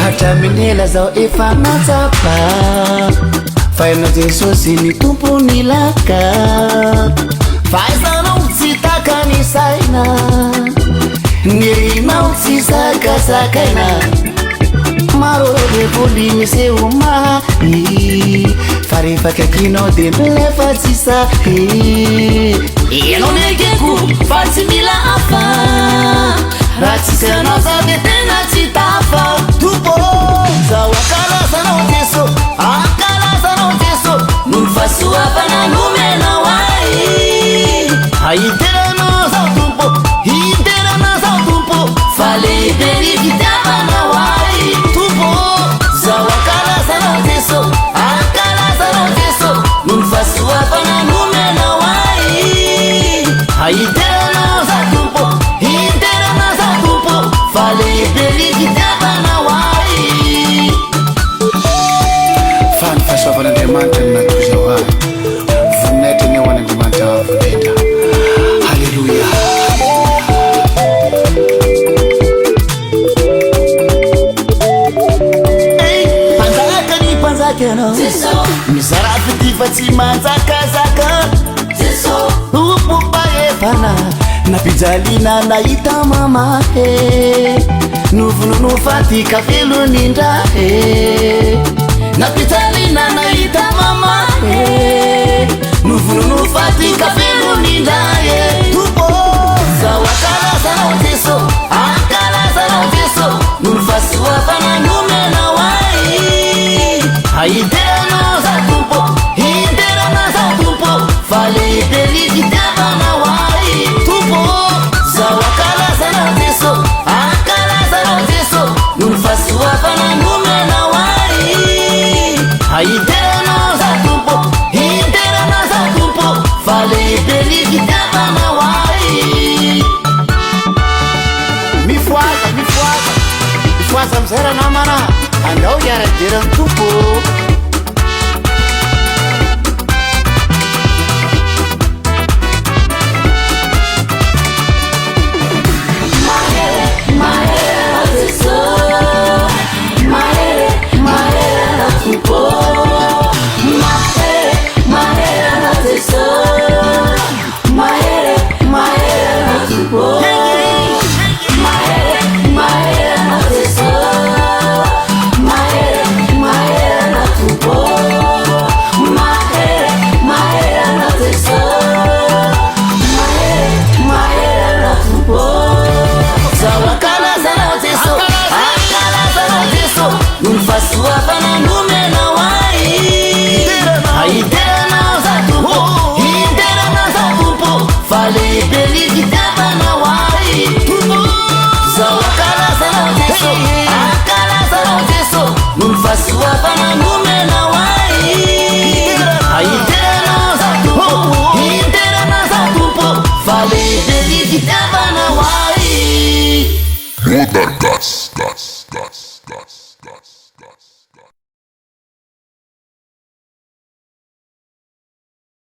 Hatraminela zao efa natsapa Faina Jesosy ny tompony laka Fahaizanao tsy takany saina Nirinao tsy sakasakaina Maro revoly miseho mahy Fa rehefa kakinao de milefa tsy sahy Ianao nekeko fa tsy mila hafa Raha tsisy anao za de tena tsy tafa Tompo zao ankalazanao Jeso Ankalazanao Jeso No fahasoavana nomenao ahy Ahideranao zao tompo Hideranao zao tompo Fa lehibe ny fitiavanao ahy Tompo zao ankalazanao Jeso Ankalazanao Jeso No fahasoavana nomenao ahy Ahideranao zao tompo Hideranao zao tompo Fa lehibe ny fitiavanao ahy Fa ny fahasoavan'Andriamanitra no natao zao ahy Voninahitra ny ao an'Andriamanitra avolena Halleluja Mpanjaka ny mpanjaka ianao Mizara fity fa tsy manjakazaka Upomba efana Napijaliana nahita mamahe Novononofatika velon'indrahe Napijaliana nahita mamahe Novononofatika velon'indrahe Tompo zao ankalazanao Jeso Ankalazanao Jeso No fahasoavana nomenao ahy Ahideranao za tompo Hideranao za tompo Fa lehibe ny fitiavanao ahy Tompo zao ankalazanao Jeso Ankalazanao Jeso No fahasoavana nomenao ahy Ahideranao za tompo Hideranao za tompo Fa lehibe ny fitiavanao ahy Mifoaza amizay raha namana Andao hiara-derany tompo Fahasoavana nomenao ahy Ahideranao za tompo Hideranao za tompo Fa lehibe ny fitiavanao ahy Tompo zao ankalazanao Jeso Ankalazanao Jeso No fahasoavana nomenao ahy Ahideranao za tompo Hideranao za tompo Fa lehibe ny fitiavanao ahy Madagascar